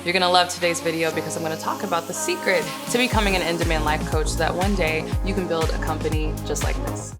You're gonna love today's video because I'm gonna talk about the secret to becoming an in-demand life coach so that one day you can build a company just like this.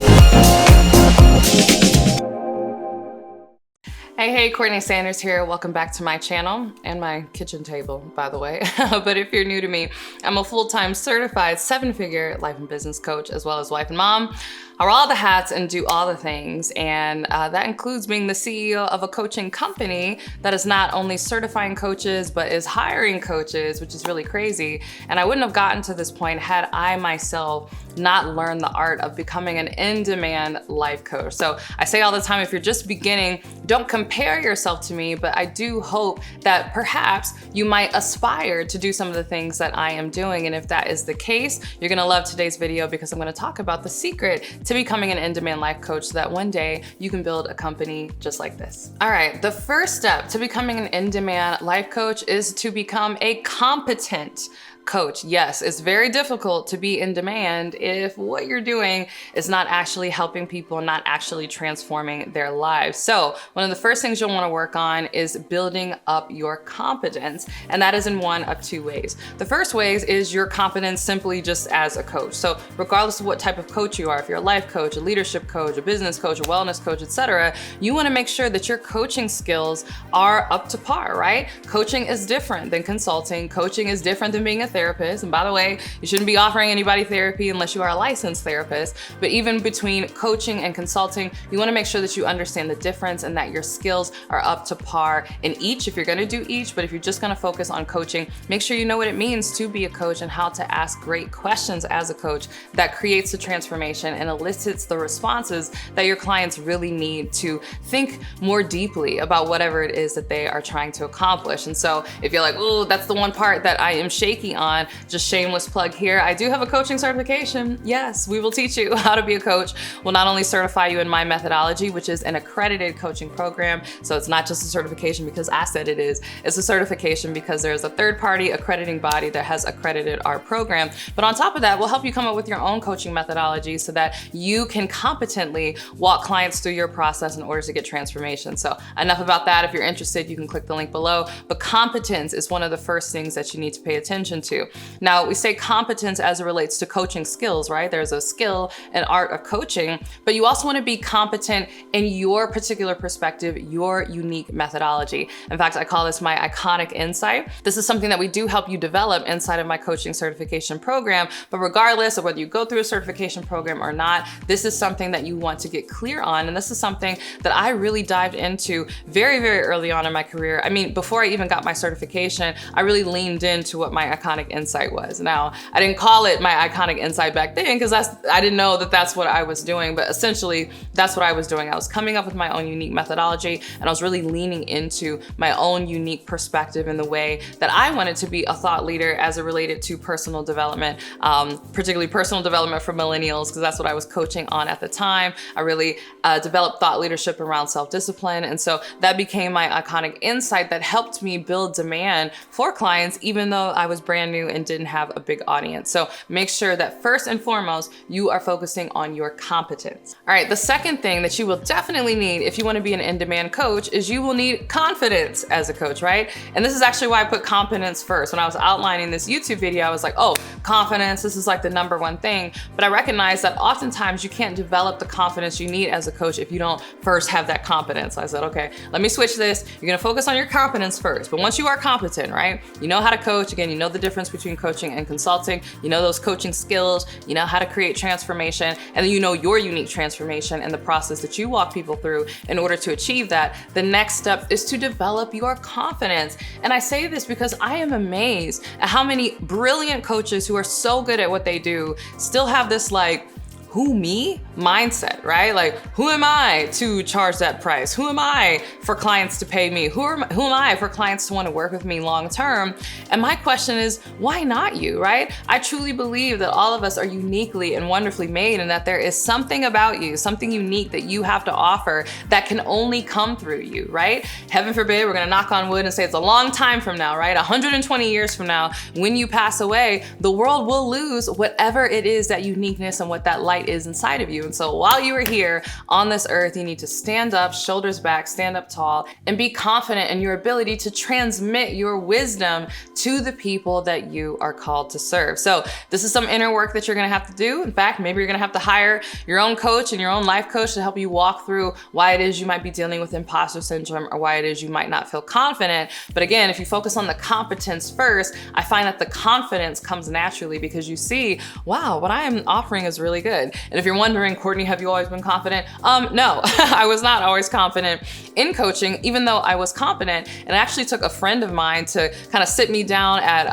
Hey, CourtneyLSanders here. Welcome back to my channel and my kitchen table, by the way. But if you're new to me, I'm a full-time certified 7-figure life and business coach, as well as wife and mom. I wear all the hats and do all the things. And that includes being the CEO of a coaching company that is not only certifying coaches, but is hiring coaches, which is really crazy. And I wouldn't have gotten to this point had I myself not learned the art of becoming an in-demand life coach. So I say all the time, if you're just beginning, don't compare yourself to me, but I do hope that perhaps you might aspire to do some of the things that I am doing. And if that is the case, you're gonna love today's video because I'm gonna talk about the secret to becoming an in-demand life coach so that one day you can build a company just like this. All right, the first step to becoming an in-demand life coach is to become a competent coach. Yes, it's very difficult to be in demand if what you're doing is not actually helping people, not actually transforming their lives. So one of the first things you'll want to work on is building up your competence. And that is in one of two ways. The first way is your competence simply just as a coach. So regardless of what type of coach you are, if you're a life coach, a leadership coach, a business coach, a wellness coach, etc., you want to make sure that your coaching skills are up to par, right? Coaching is different than consulting. Coaching is different than being a therapist. And by the way, you shouldn't be offering anybody therapy unless you are a licensed therapist. But even between coaching and consulting, you want to make sure that you understand the difference and that your skills are up to par in each if you're going to do each. But if you're just going to focus on coaching, make sure you know what it means to be a coach and how to ask great questions as a coach that creates the transformation and elicits the responses that your clients really need to think more deeply about whatever it is that they are trying to accomplish. And so if you're like, oh, that's the one part that I am shaky on, just shameless plug here, I do have a coaching certification. Yes, we will teach you how to be a coach. We'll not only certify you in my methodology, which is an accredited coaching program. So it's not just a certification because I said it is. It's a certification because there's a third-party accrediting body that has accredited our program. But on top of that, we'll help you come up with your own coaching methodology so that you can competently walk clients through your process in order to get transformation. So enough about that. If you're interested, you can click the link below. But competence is one of the first things that you need to pay attention to. Now, we say competence as it relates to coaching skills, right? There's a skill and art of coaching, but you also want to be competent in your particular perspective, your unique methodology. In fact, I call this my iconic insight. This is something that we do help you develop inside of my coaching certification program, but regardless of whether you go through a certification program or not, this is something that you want to get clear on. And this is something that I really dived into very, very early on in my career. I mean, before I even got my certification, I really leaned into what my iconic insight was. Now, I didn't call it my iconic insight back then because I didn't know that that's what I was doing, but essentially that's what I was doing. I was coming up with my own unique methodology and I was really leaning into my own unique perspective in the way that I wanted to be a thought leader as it related to personal development, particularly personal development for millennials, because that's what I was coaching on at the time. I really developed thought leadership around self-discipline. And so that became my iconic insight that helped me build demand for clients, even though I was brand new and didn't have a big audience. So make sure that first and foremost, you are focusing on your competence. All right, the second thing that you will definitely need if you want to be an in-demand coach is you will need confidence as a coach, right? And this is actually why I put competence first. When I was outlining this YouTube video, I was like, oh, confidence, this is like the number one thing. But I recognize that oftentimes you can't develop the confidence you need as a coach if you don't first have that competence. So I said, okay, let me switch this. You're gonna focus on your competence first. But once you are competent, right? You know how to coach. Again, you know the difference between coaching and consulting, you know those coaching skills, you know how to create transformation, and then you know your unique transformation and the process that you walk people through in order to achieve that. The next step is to develop your confidence. And I say this because I am amazed at how many brilliant coaches who are so good at what they do still have this like, who, me mindset, right? Like, who am I to charge that price? Who am I for clients to pay me? Who am I for clients to want to work with me long term? And my question is, why not you, right? I truly believe that all of us are uniquely and wonderfully made, and that there is something about you, something unique that you have to offer that can only come through you, right? Heaven forbid, we're gonna knock on wood and say it's a long time from now, right? 120 years from now, when you pass away, the world will lose whatever it is, that uniqueness and what that light is inside of you. And so while you are here on this earth, you need to stand up, shoulders back, stand up tall, and be confident in your ability to transmit your wisdom to the people that you are called to serve. So this is some inner work that you're gonna have to do. In fact, maybe you're gonna have to hire your own coach and your own life coach to help you walk through why it is you might be dealing with imposter syndrome or why it is you might not feel confident. But again, if you focus on the competence first, I find that the confidence comes naturally because you see, wow, what I am offering is really good. And if you're wondering, Courtney, have you always been confident? No, I was not always confident in coaching, even though I was competent. And it actually took a friend of mine to kind of sit me down at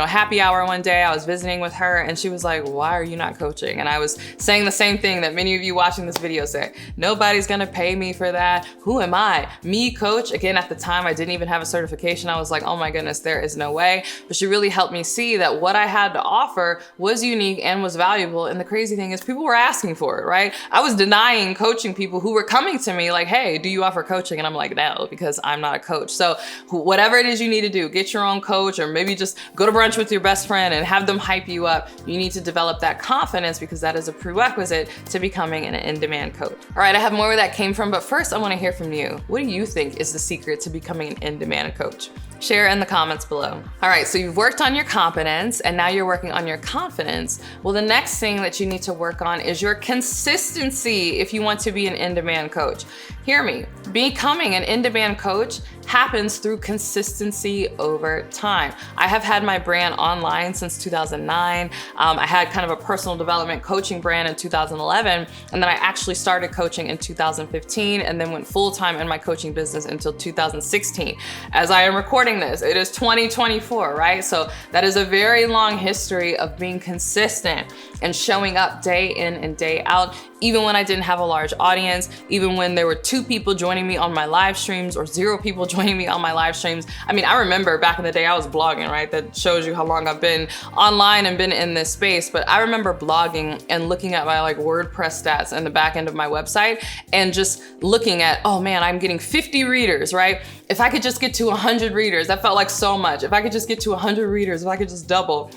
happy hour one day. I was visiting with her and she was like, why are you not coaching? And I was saying the same thing that many of you watching this video say, nobody's gonna pay me for that. Who am I? Me coach? Again, at the time, I didn't even have a certification. I was like, oh my goodness, there is no way. But she really helped me see that what I had to offer was unique and was valuable. And the crazy thing is people were asking for it, right? I was denying coaching people who were coming to me like, hey, do you offer coaching? And I'm like, no, because I'm not a coach. So whatever it is you need to do, get your own coach, or maybe just go to brunch with your best friend and have them hype you up. You need to develop that confidence because that is a prerequisite to becoming an in-demand coach. All right, I have more where that came from, but first I want to hear from you. What do you think is the secret to becoming an in-demand coach? Share in the comments below. All right, so you've worked on your competence and now you're working on your confidence. Well, the next thing that you need to work on is your consistency if you want to be an in-demand coach. Hear me, becoming an in-demand coach happens through consistency over time. I have had my brand online since 2009. I had kind of a personal development coaching brand in 2011, and then I actually started coaching in 2015 and then went full-time in my coaching business until 2016. As I am recording this, it is 2024, right? So that is a very long history of being consistent and showing up day in and day out, even when I didn't have a large audience, even when there were 2 people joining me on my live streams or 0 people joining me on my live streams. I mean, I remember back in the day I was blogging, right? That shows you how long I've been online and been in this space. But I remember blogging and looking at my WordPress stats in the back end of my website and just looking at, oh man, I'm getting 50 readers, right? If I could just get to 100 readers, that felt like so much. If I could just get to 100 readers, if I could just double,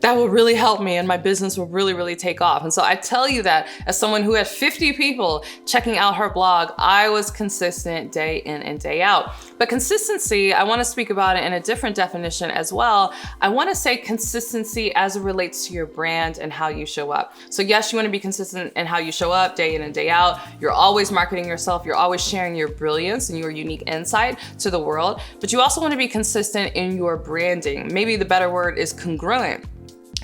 that would really help me and my business would really take off. And so I tell you that as someone who had 50 people checking out her blog, I was consistent day in and day out. But consistency, I want to speak about it in a different definition as well. I want to say consistency as it relates to your brand and how you show up. So yes, you want to be consistent in how you show up day in and day out. You're always marketing yourself. You're always sharing your brilliance and your unique insight to the world, but you also want to be consistent in your branding. Maybe the better word is congruent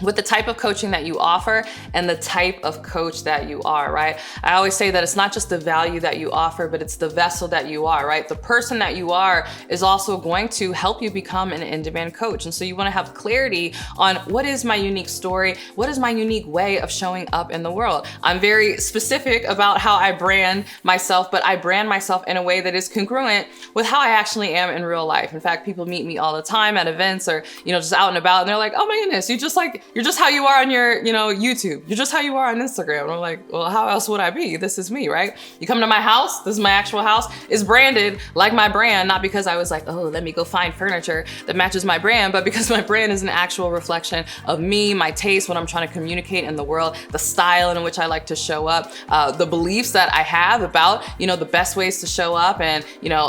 with the type of coaching that you offer and the type of coach that you are, right? I always say that it's not just the value that you offer, but it's the vessel that you are, right? The person that you are is also going to help you become an in-demand coach. And so you want to have clarity on what is my unique story? What is my unique way of showing up in the world? I'm very specific about how I brand myself, but I brand myself in a way that is congruent with how I actually am in real life. In fact, people meet me all the time at events or, just out and about, and they're like, oh my goodness, you're just how you are on your, YouTube. You're just how you are on Instagram. And I'm like, well, how else would I be? This is me, right? You come to my house, this is my actual house. It's branded like my brand, not because I was like, oh, let me go find furniture that matches my brand, but because my brand is an actual reflection of me, my taste, what I'm trying to communicate in the world, the style in which I like to show up, the beliefs that I have about, the best ways to show up and,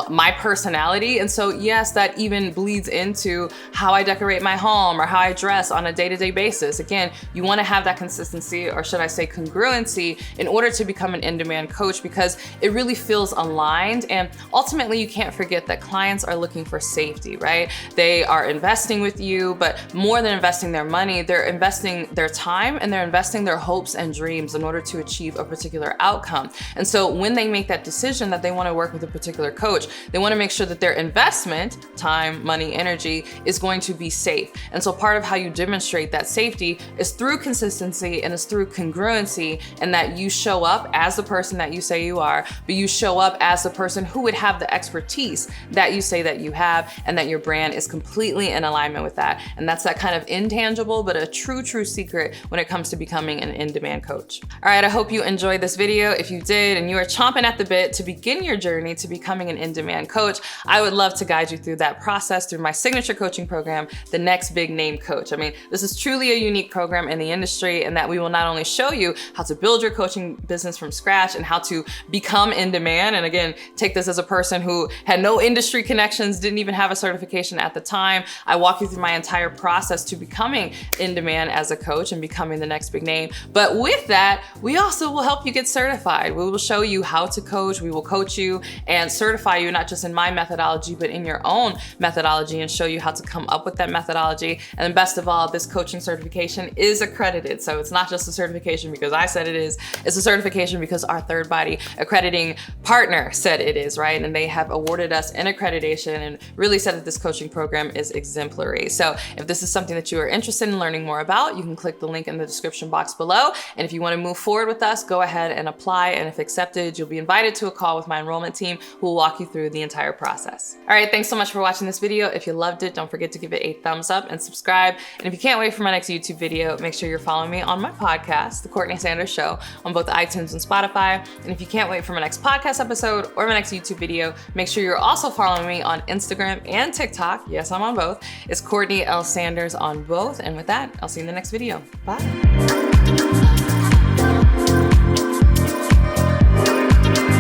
my personality. And so yes, that even bleeds into how I decorate my home or how I dress on a day-to-day basis. Again, you want to have that consistency, or should I say congruency, in order to become an in-demand coach, because it really feels aligned. And ultimately, you can't forget that clients are looking for safety, right? They are investing with you, but more than investing their money, they're investing their time and they're investing their hopes and dreams in order to achieve a particular outcome. And so when they make that decision that they want to work with a particular coach, they want to make sure that their investment, time, money, energy, is going to be safe. And so part of how you demonstrate that safety is through consistency and is through congruency, and that you show up as the person that you say you are, but you show up as the person who would have the expertise that you say that you have, and that your brand is completely in alignment with that. And that's that kind of intangible, but a true secret when it comes to becoming an in-demand coach. All right, I hope you enjoyed this video. If you did, and you are chomping at the bit to begin your journey to becoming an in-demand coach, I would love to guide you through that process through my signature coaching program, The Next Big Name Coach. I mean, this is truly truly a unique program in the industry, and that we will not only show you how to build your coaching business from scratch and how to become in demand. And again, take this as a person who had no industry connections, didn't even have a certification at the time. I walk you through my entire process to becoming in demand as a coach and becoming the next big name. But with that, we also will help you get certified. We will show you how to coach. We will coach you and certify you, not just in my methodology, but in your own methodology, and show you how to come up with that methodology. And then best of all, this coaching certification is accredited. So it's not just a certification because I said it is, it's a certification because our third party accrediting partner said it is, right? And they have awarded us an accreditation and really said that this coaching program is exemplary. So if this is something that you are interested in learning more about, you can click the link in the description box below. And if you want to move forward with us, go ahead and apply. And if accepted, you'll be invited to a call with my enrollment team who will walk you through the entire process. All right, thanks so much for watching this video. If you loved it, don't forget to give it a thumbs up and subscribe. And if you can't wait for my next YouTube video, make sure you're following me on my podcast, The Courtney Sanders Show, on both iTunes and Spotify. And if you can't wait for my next podcast episode or my next YouTube video, make sure you're also following me on Instagram and TikTok. Yes, I'm on both. It's CourtneyLSanders on both. And with that, I'll see you in the next video. Bye.